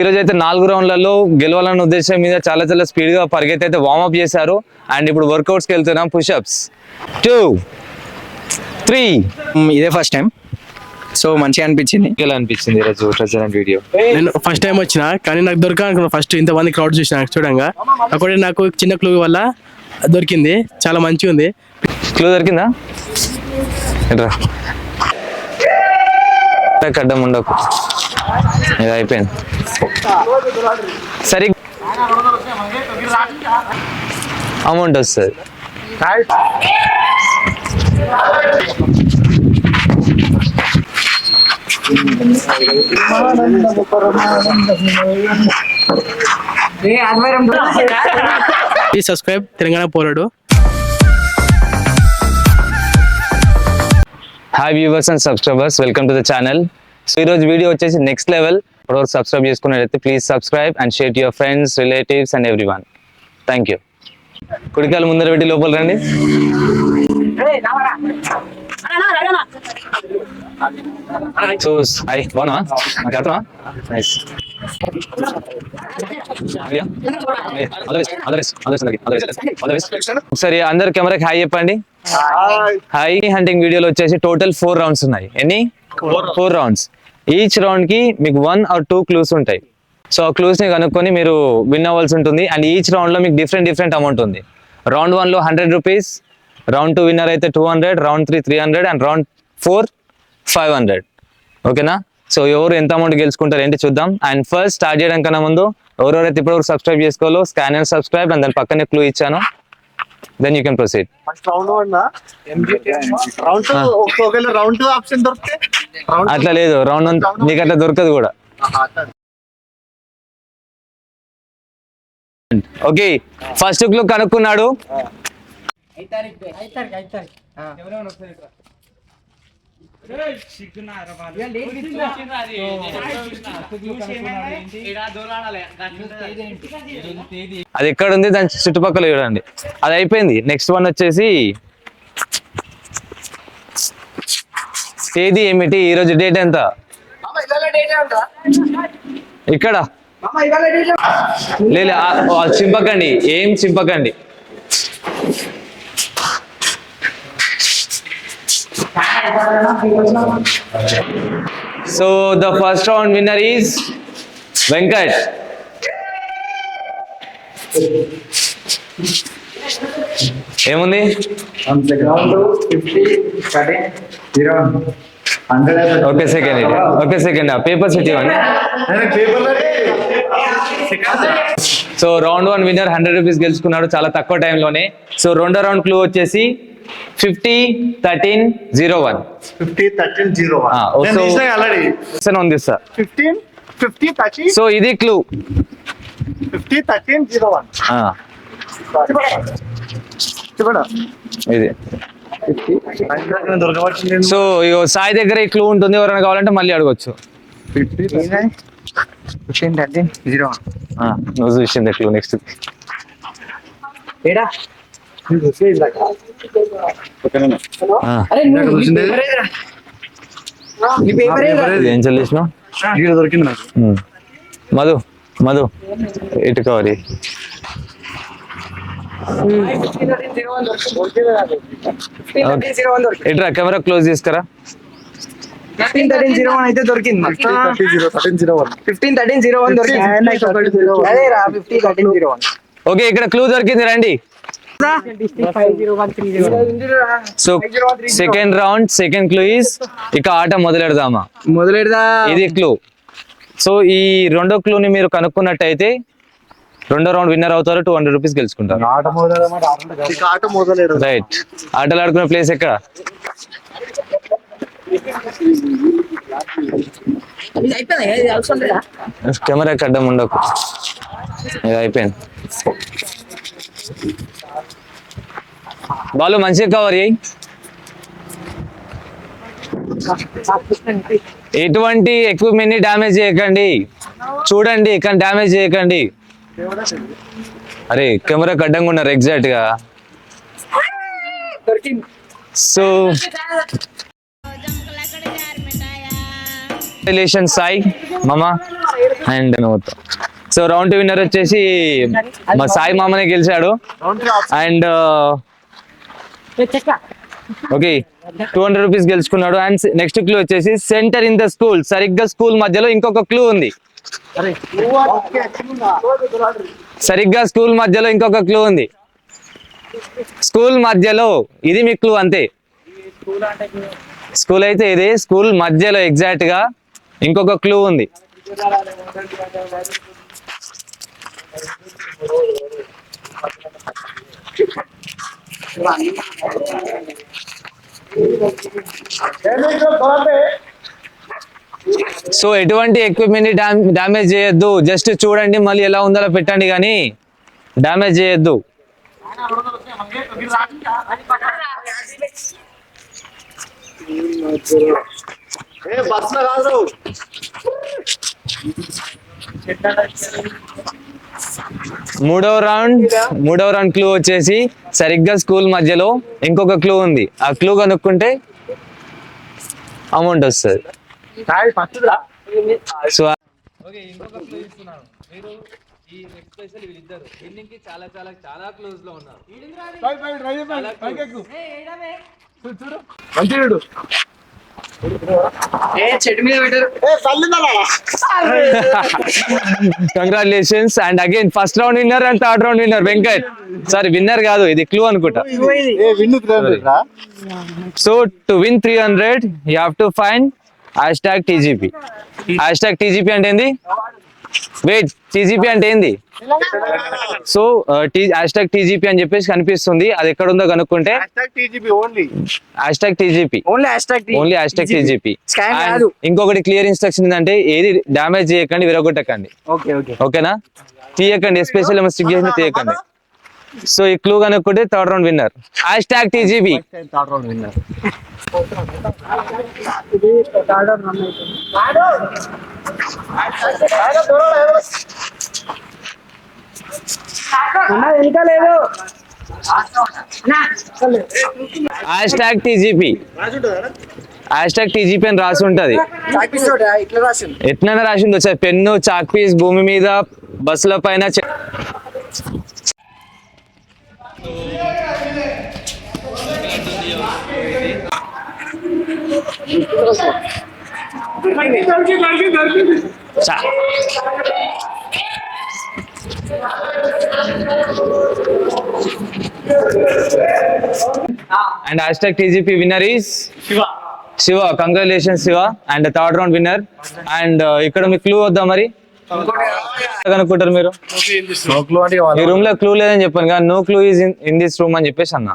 ఈరోజు అయితే 4 రౌండ్లలో గెలవాలన్న ఉద్దేశం మీద చాలా చాలా స్పీడ్ గా పరిగెత్తి అయితే వార్మప్ చేశారు. అండ్ ఇప్పుడు వర్కౌట్స్ కి వెళ్తున్నాం. పుషప్స్ 2 3. ఇదే ఫస్ట్ టైం, సో మంచిగా అనిపించింది. ఎలా అనిపించింది ఈరోజు ప్రెజెంట్ వీడియో? నేను ఫస్ట్ టైం వచ్చిన, కానీ నాకు దొరకాలనుకున్నా ఫస్ట్ ఇంతమంది క్రౌడ్ చూసిన చూడంగా అక్కడ నాకు చిన్న క్లూ వల్ల దొరికింది. చాలా మంచిగా ఉంది. క్లూ దొరికిందా? అడ్డం ఉండకు, ఇది అయిపోయింది. సరే అమౌంట్ వస్తుంది. ప్లీజ్ సబ్స్క్రైబ్ తెలంగాణ పోరాడు. Hi viewers and subscribers, welcome to the channel. So ఈరోజు వీడియో వచ్చేసి నెక్స్ట్ లెవెల్. ఇప్పటివరకు సబ్స్క్రైబ్ చేసుకున్నట్లయితే please subscribe and share to your friends, relatives and everyone. Thank you. కుడికాయలు ముందర పెట్టి లోపల రండి. సరే అందరు కెమెరాకి హాయ్ చెప్పండి. హాయ్. హంటింగ్ వీడియోలో వచ్చేసి టోటల్ 4 రౌండ్స్ ఉన్నాయి. ఎన్ని? 4 రౌండ్స్. ఈచ్ రౌండ్ కి మీకు 1 or 2 క్లూస్ ఉంటాయి. సో ఆ క్లూస్ ని కనుక్కొని మీరు విన్ అవ్వాల్సి ఉంటుంది. అండ్ ఈచ్ రౌండ్ లో మీకు డిఫరెంట్ అమౌంట్ ఉంది. రౌండ్ 1 లో 100 రూపీస్, రౌండ్ 2 విన్నర్ అయితే 200, రౌండ్ 3 300 అండ్ రౌండ్ 4 500. ఓకేనా? సో ఎవరు ఎంత అమౌంట్ గెలుచుకుంటారు ఏంటి చూద్దాం. అండ్ ఫస్ట్ స్టార్ట్ చేయడం కన్నా ముందు ఎవరెవరైతే ఇప్పటివరకు సబ్స్క్రైబ్ చేసుకోవాలో స్కాన్ అండ్ సబ్స్క్రైబ్, అండ్ దాని పక్కనే క్లూ ఇచ్చాను. Then you can proceed. అట్లా లేదు, రౌండ్ 1 నీకు అట్లా దొరకదు కూడా. ఓకే, ఫస్ట్ క్లూ కనుక్కున్నాడు. అది ఎక్కడ ఉంది, దాని చుట్టుపక్కల చూడండి. అది అయిపోయింది. నెక్స్ట్ వన్ వచ్చేసి తేదీ ఏమిటి, ఈ రోజు డేట్ ఎంత? ఇక్కడ లేదు, చింపకండి, ఏం చింపకండి. So the first round winner is Venkat. ఏముంది? ఓకే సెకండ్ పేపర్ సెట్ ఇవ్వండి. సో రౌండ్ 1 విన్నర్ 100 రూపీస్ గెలుచుకున్నాడు చాలా తక్కువ టైంలోనే. సో రెండో రౌండ్ క్లూ వచ్చేసి 50 13 01. 50 13 01 ఉంది సార్. 15 50 13. సో ఇది క్లూ. 50 13 01. ఇది. సో ఇగో సాయి దగ్గర ఈ క్లూ ఉంటుంది, ఎవరైనా కావాలంటే మళ్ళీ అడగొచ్చు. 15 13 01. నువ్వు చూసింది క్లూ. నెక్స్ట్ ఏం చెల్లిసినావు? దొరికింది నాకు. మధు ఇటు కవరి. ఇట్రా కెమెరా క్లోజ్ చేసుకురా. 15 13 01 అయితే దొరికింది. 13 01 15 13 01 దొరికింది. అదే రా 15 13 01. ఓకే, ఇక్కడ క్లూ దొరికింది, రండి. So second round second clue is, ఇక ఆట మొదలెడదామా? ఇది క్లూ. సో ఈ రెండో క్లూని మీరు కనుక్కున్నట్టయితే రెండో రౌండ్ విన్నర్ అవుతారు, 200 రూపీస్ గెలుచుకుంటారు. రైట్. ఆటలు ఆడుకునే ప్లేస్ ఎక్కడ? కెమెరా అడ్డం ఉండకు, ఇది అయిపోయింది. బాలు మంచిగా కవర్ చేయి. ఎటువంటి ఎక్విప్మెంట్ ని డ్యామేజ్ చేయకండి, చూడండి కానీ డ్యామేజ్ చేయకండి. అరే కెమెరాకి అడ్డంగా ఉన్నారు ఎగ్జాక్ట్ గా. సో రిలేషన్ సాయి మామ అండ్ సో రౌండ్ విన్నర్ వచ్చేసి మా సాయి మామనే గెలిచాడు అండ్ ఓకే 200 రూపీస్ గెలుచుకున్నాడు అండ్ నెక్స్ట్ క్లూ వచ్చేసి సెంటర్ ఇన్ ద స్కూల్. సరిగ్గా స్కూల్ మధ్యలో ఇంకొక క్లూ ఉంది. సరిగ్గా స్కూల్ మధ్యలో ఇంకొక క్లూ ఉంది. స్కూల్ మధ్యలో ఇది మీ క్లూ అంతే. స్కూల్ అయితే ఇది స్కూల్ మధ్యలో ఎగ్జాక్ట్ గా ఇంకొక క్లూ ఉంది. సో ఎటువంటి ఎక్విప్మెంట్ డ్యామేజ్ చేయొద్దు, జస్ట్ చూడండి మళ్ళీ ఎలా ఉందో అలా పెట్టండి కానీ డ్యామేజ్ చేయొద్దు. మూడవ రౌండ్ క్లూ వచ్చేసి సరిగ్గా స్కూల్ మధ్యలో ఇంకొక క్లూ ఉంది. ఆ క్లూ కనుక్కుంటే అమౌంట్ వస్తుంది. సో ఇంకొక క్లూ ఇస్తున్నాను. మీరు ఈ ఎక్స్పెషల్ వీళ్ళిద్దరు విన్నింగ్ కి చాలా చాలా చాలా క్లోజ్ లో ఉన్నారు. Congratulations and again first round winner and third round winner Venkat. Sorry winner కాదు, ఇది క్లూ అనుకుంటా. So to win 300 you have to find #TGP. #TGP అంటే ఏంది? వెయిట్, TGP అంటే ఏంది? సో #TGP అని చెప్పేసి కనిపిస్తుంది. అది ఎక్కడ ఉందో కనుక్కుంటే #TGP ఓన్లీ #TGP. ఇంకొకటి క్లియర్ ఇన్స్ట్రక్షన్ ఏంటంటే ఏది డ్యామేజ్ చేయకండి, విరగొట్టకండి. ఓకేనా? తీయకండి, ఎస్పెషల్ స్టిక్ చేసి తీయకండి. సో ఈ క్లూ కనుక్కుంటే third round winner #TGP. #TGP #TGP అని రాసి ఉంటది. ఎట్లైనా రాసింది వచ్చా, పెన్ను, చాక్ పీస్, భూమి మీద, బస్సుల పైన. And #TGP winner is Shiva. Congratulations Shiva and the third round winner. And ఇక్కడ మీ క్లూ వద్దా మరి కనుక్కుంటారు మీరు? ఈ రూమ్ లో క్లూ లేదని చెప్పాను కానీ no clue is in this room అని చెప్పేసి అన్నా.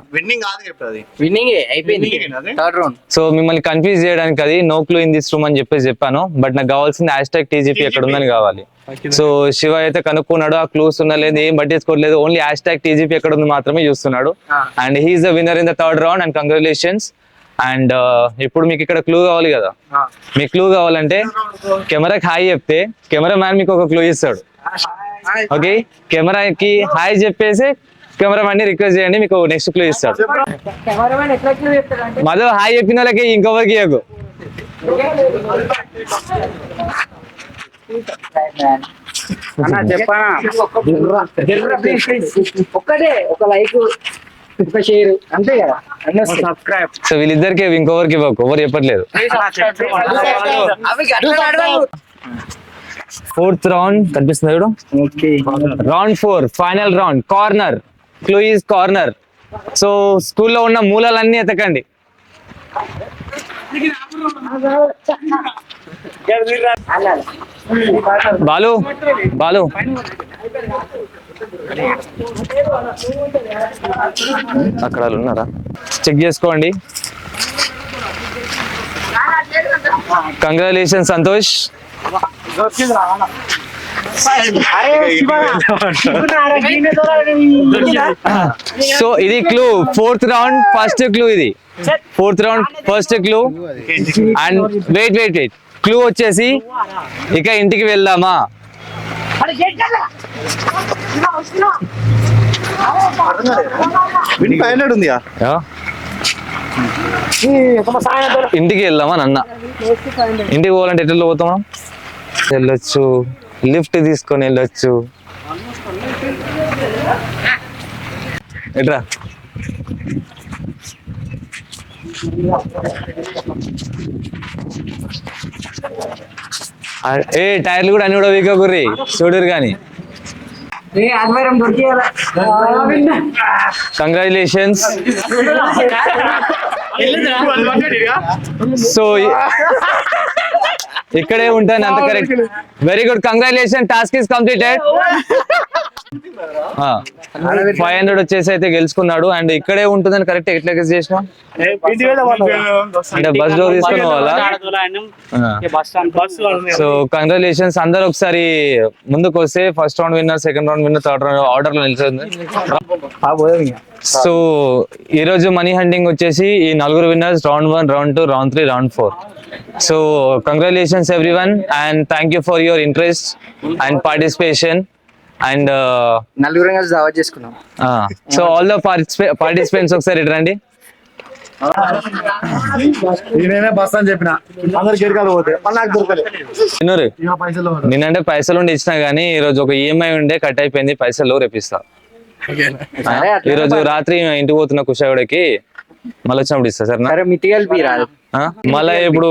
సో మిమ్మల్ని కన్ఫ్యూజ్ చేయడానికి అది no clue in this room అని చెప్పేసి చెప్పాను. బట్ నాకు కావాల్సింది #TGP ఎక్కడ ఉందని కావాలి. సో శివ అయితే కనుక్కున్నాడు, ఆ క్లూస్ ఉన్నా లేదు ఏం పట్టించుకోవట్లేదు, ఓన్లీ #TGP ఎక్కడ ఉంది మాత్రమే చూస్తున్నాడు. And he's the winner in the third round and congratulations. And ఇప్పుడు మీకు ఇక్కడ క్లూ కావాలి కదా, మీకు క్లూ కావాలంటే కెమెరాకి హాయ్ చెప్తే కెమెరా మ్యాన్ మీకు ఒక క్లూ ఇస్తాడు. ఓకే, కెమెరాకి హాయ్ చెప్పేసి కెమెరా మ్యాన్ ని రిక్వెస్ట్ చేయండి, మీకు నెక్స్ట్ క్లూ ఇస్తాడు. మధు హాయ్ చెప్పిన వాళ్ళకి ఇంకొకరికి ఇవ్వకు. ఒక్కటే ఒక లైక్ ఒక షేర్ అంతే కదా, సబ్స్క్రైబ్. సో వీళ్ళిద్దరికి ఇంకొకరికి ఇవ్వకు, ఎవరు చెప్పట్లేదు. ఫోర్త్ రౌండ్ కనిపిస్తుంది చూడు. Round 4 final round. Corner clue is corner. So స్కూల్లో ఉన్న మూలలన్నీ ఎతకండి. బాలు బాలు అక్కడ వాళ్ళు ఉన్నారా చెక్ చేసుకోండి. కంగ్రాచులేషన్ సంతోష్. సో ఇది clue, fourth round first clue. ఇది fourth round first clue. And wait wait wait clue వచ్చేసి ఇక ఇంటికి వెళ్దామా. ఇంటికి వెళ్దామని అన్న. ఇంటికి పోవాలంటే ఎట్లా పోతాం మనం? వెళ్ళొచ్చు, లిఫ్ట్ తీసుకొని వెళ్ళొచ్చు. ఎట్రా ఏ టైర్లు కూడా అన్ని కూడా వీకా కుర్రి చూడరు కానీ. ఆదివారం దొరికేయాలా. కంగ్రాచులేషన్స్. సో ఇక్కడే ఉంటాను అంత correct. Very good, congratulation, task is completed. 500 వచ్చేసి అయితే గెలుచుకున్నాడు. అండ్ ఇక్కడే ఉంటుందని కరెక్ట్ ఎట్లా గెస్ చేసినా? అంటే బస్ డోర్ తీసుకుని పోవాలా? So congratulations. అందరూ ఒకసారి ముందుకు వస్తే first round winner, second round winner, third round order లో నిలిచింది. సో ఈ రోజు మనీ హంటింగ్ వచ్చేసి ఈ 4 winners, round 1, round 2, round 3, round 4. So congratulations everyone and thank you for your interest and participation. And నలుగురు కలిసి దావత్ చేసుకున్నాం. సో ఆల్ ద పార్టిసిపెంట్స్ ఒకసారి రండి. నేనే బస్ అని చెప్పిన అందరికి ఎరకాలు పోతే మళ్ళీ నాకు దొరకలేదు. పైసలు నేనంటే పైసలు ఉండి ఇచ్చినా గానీ ఈ రోజు ఒక ఈఎంఐ ఉండే కట్ అయిపోయింది. పైసలు రేపిస్తా. ఈ రోజు రాత్రి ఇంటికి పోతున్న కుషాగూడకి, మళ్ళీ వచ్చినప్పుడు ఇస్తా సార్. సరే మితి కలిపి రాదు. మళ్ళీ ఇప్పుడు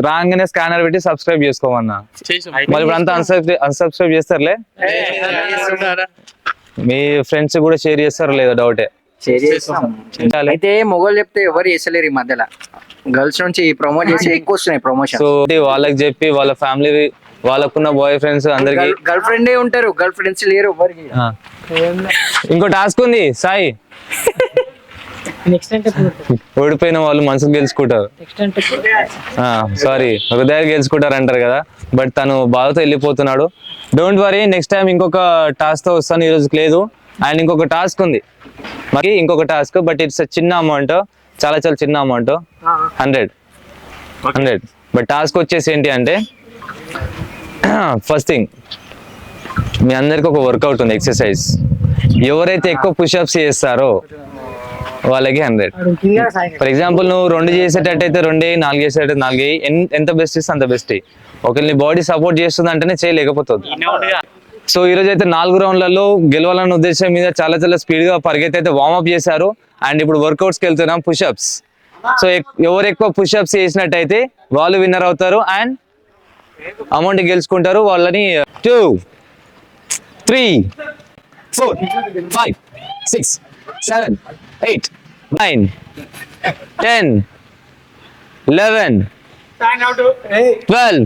రాగానే స్కానర్ పెట్టి సబ్స్క్రైబ్ చేసుకోమన్నా. మళ్ళీ ఇప్పుడు అంతా అన్సబ్స్క్రైబ్ చేస్తారులే. మీ ఫ్రెండ్స్ కూడా షేర్ చేస్తారు లేదా డౌటే. అయితే మొగోళ్ళు చెప్తే ఎవరు చేసలేరు ఈ మధ్యలో. గర్ల్స్ నుంచి ప్రమోట్ చేసి ఎక్కువ వస్తున్నాయి ప్రమోషన్. సో వాళ్ళకి చెప్పి వాళ్ళ ఫ్యామిలీ, వాళ్ళకున్న బాయ్ ఫ్రెండ్స్ అందరికి గర్ల్ ఫ్రెండే ఉంటారు, గర్ల్ ఫ్రెండ్స్ లేరు ఎవరికి. ఇంకో టాస్క్ ఉంది సాయి. ఓడిపోయిన వాళ్ళు మనసుకు గెలుచుకుంటారు, సారీ హృదయాలు గెలుచుకుంటారు అంటారు కదా. బట్ తను బాధతో వెళ్ళిపోతున్నాడు. డోంట్ వరీ, నెక్స్ట్ టైం ఇంకొక టాస్క్ తో వస్తాను. ఈ రోజుకి లేదు. అండ్ ఇంకొక టాస్క్ ఉంది మాకి, ఇంకొక టాస్క్. బట్ ఇట్స్ చిన్న అమౌంట్, చాలా చాలా చిన్న అమౌంట్, 100. బట్ టాస్క్ వచ్చేసి ఏంటి అంటే, ఫస్ట్ థింగ్ మీ అందరికి ఒక వర్కౌట్ ఉంది, ఎక్సర్సైజ్. ఎవరైతే ఎక్కువ పుషప్స్ చేస్తారో వాళ్ళకి 100. ఫర్ ఎగ్జాంపుల్ నువ్వు 2 చేసేటట్టయితే 2, 4 చేసేటట్టు 4, ఎంత బెస్ట్ ఇస్తే అంత బెస్ట్. ఒకవేళ నీ బాడీ సపోర్ట్ చేస్తుంది అంటేనే చేయలేకపోతుంది. సో ఈ రోజు అయితే 4 రౌండ్లలో గెలవాలన్న ఉద్దేశం మీద చాలా చాలా స్పీడ్ గా పరిగెత్తి అయితే వార్మప్ చేశారు. అండ్ ఇప్పుడు వర్కౌట్స్ కి వెళ్తున్నాం, పుషప్స్. సో ఎవరు ఎక్కువ పుషప్స్ చేసినట్టయితే వాళ్ళు విన్నర్ అవుతారు అండ్ అమౌంట్ గెలుచుకుంటారు. వాళ్ళని 2, 3, 4, 5, 6, 7, 8, 9, 10, 11, 12,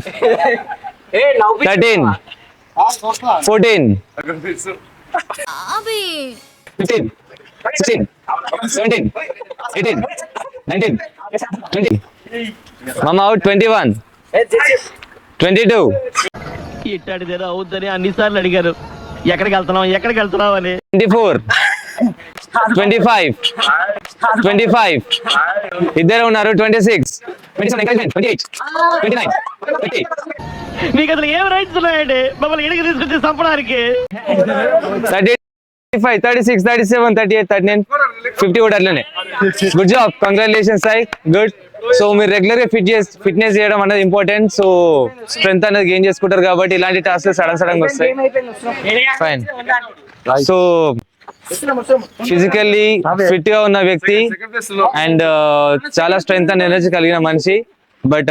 13, 14, 15, 16, 17, 18, 19, 20. Mama out 21, 22. ఇట్టాడిదేదో అవుద్దని అన్నిసార్లు అడిగారు. ఎక్కడికి వెళ్తున్నావు అని. 24, 25, 25. ఇద్దరు ఉన్నారు. 26, 27, 28, 29, 30. మీకు అసలు ఏం రైట్స్ ఉన్నాయండి మమ్మల్ని ఇడికి తీసుకొచ్చి చంపడానికి? 35, 36, 37, 38, 39, 50 కూడా అట్లనే. Good job, congratulations Sai, good. So మీరు రెగ్యులర్ గా ఫిట్నెస్ చేయడం అనేది ఇంపార్టెంట్. సో స్ట్రెంత్ అనేది గెయిన్ చేసుకుంటారు కాబట్టి ఇలాంటి టాస్క్ సడన్ గా వస్తాయి. ఫైన్. సో ఫిజికల్లీ ఫిట్ గా ఉన్న వ్యక్తి అండ్ చాలా స్ట్రెంత్ అండ్ ఎనర్జీ కలిగిన మనిషి. బట్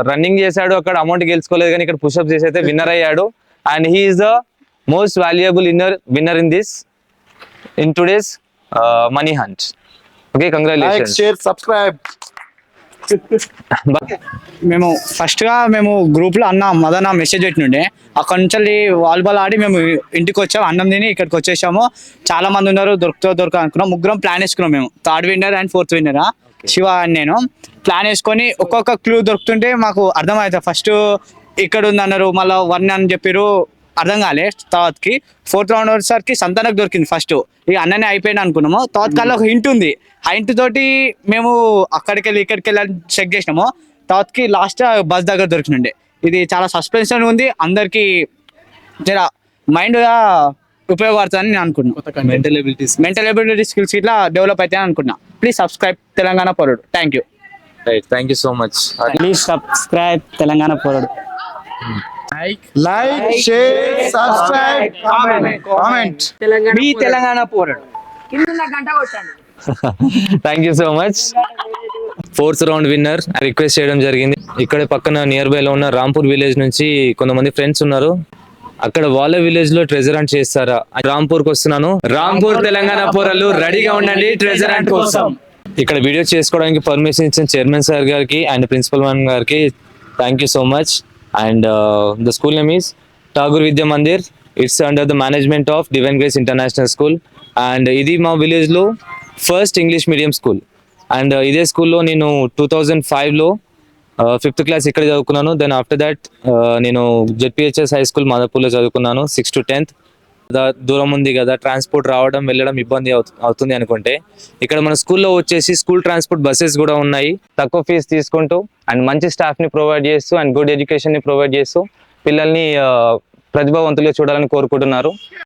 రన్నింగ్ చేశాడు, అక్కడ అమౌంట్ గెలుచుకోలేదు, కానీ ఇక్కడ పుషప్ చేసి అయితే విన్నర్ అయ్యాడు. And he is the most valuable winner in this in today's money hunt. Okay, congratulations. Share, subscribe. మేము ఫస్ట్ గా గ్రూప్ లో మదన మెసేజ్ పెట్టినుండే. అక్కడ నుంచి వాలీబాల్ ఆడి మేము ఇంటికి వచ్చాము, అన్నం తిని ఇక్కడికి వచ్చేసాము. చాలా మంది ఉన్నారు, దొరక అనుకున్నాం. ముగ్గురం ప్లాన్ వేసుకున్నాం మేము, 3rd winner and 4th winner Shiva and నేను. ప్లాన్ వేసుకొని ఒక్కొక్క క్లూ దొరుకుతుంటే మాకు అర్థమవుతుంది. ఫస్ట్ ఇక్కడ ఉంది అన్నారు, మళ్ళీ 1 అని చెప్పారు, అర్థం కాలే. తర్వాతకి 4th రౌండ్ వచ్చేసరికి సంతానకు దొరికింది. ఫస్ట్ ఇక అన్ననే అయిపోయింది అనుకున్నాము. తర్వాత కల్లా ఒక హింట్ ఉంది, ఆ హింట్ తోటి మేము అక్కడికి వెళ్ళి ఇక్కడికి వెళ్ళి చెక్ చేసినాము. తర్వాతకి లాస్ట్ బస్ దగ్గర దొరికినండే. ఇది చాలా సస్పెన్స్ ఉంది, అందరికి జర మైండ్ గా ఉపయోగపడుతుందని నేను అనుకున్నాను. మెంటల్ ఎబిలిటీ స్కిల్స్ ఇట్లా డెవలప్ అవుతాయని అనుకున్నా. ప్లీజ్ సబ్స్క్రైబ్ తెలంగాణ పౌరుడు. Thank you. Right, thank you so much. Please subscribe Telangana పౌరుడు. Like, share, subscribe, comment. మీ తెలంగాణ పోరాడు. Thank you so much. 4th round winner request చేయడం జరిగింది. ఇక్కడ పక్కన నియర్ బై లో ఉన్న రాంపూర్ విలేజ్ నుంచి కొంతమంది ఫ్రెండ్స్ ఉన్నారు. అక్కడ వాళ్ళ విలేజ్ లో ట్రెజర్ హంట్ చేస్తారా? రాంపూర్ కి వస్తున్నాను. రాంపూర్ తెలంగాణ పోరలు రెడీగా ఉండండి ట్రెజర్ హంట్ కోసం. ఇక్కడ వీడియో చేసుకోవడానికి పర్మిషన్ ఇచ్చిన చైర్మన్ సార్ గారికి అండ్ ప్రిన్సిపల్ మ్యామ్ గారికి thank you so much. And the school name is Tagore Vidya Mandir. It's under the management of divine grace international school. And ఇది మా విలేజ్ లో first English medium school. And ఇదే స్కూల్లో నేను 2005లో 5th క్లాస్ ఇక్కడ చదువుకున్నాను. దెన్ ఆఫ్టర్ దాట్ నేను జెడ్పిహెచ్ఎస్ హై స్కూల్ మాదాపూర్లో చదువుకున్నాను 6th to 10th. దూరం ఉంది కదా, ట్రాన్స్పోర్ట్ రావడం వెళ్ళడం ఇబ్బంది అవుతుంది అనుకుంటే ఇక్కడ మన స్కూల్లో వచ్చేసి స్కూల్ ట్రాన్స్పోర్ట్ బస్సెస్ కూడా ఉన్నాయి. తక్కువ ఫీజు తీసుకుంటూ అండ్ మంచి స్టాఫ్ని ప్రొవైడ్ చేస్తూ అండ్ గుడ్ ఎడ్యుకేషన్ని ప్రొవైడ్ చేస్తూ పిల్లల్ని ప్రతిభావంతులుగా చూడాలని కోరుకుంటున్నారు.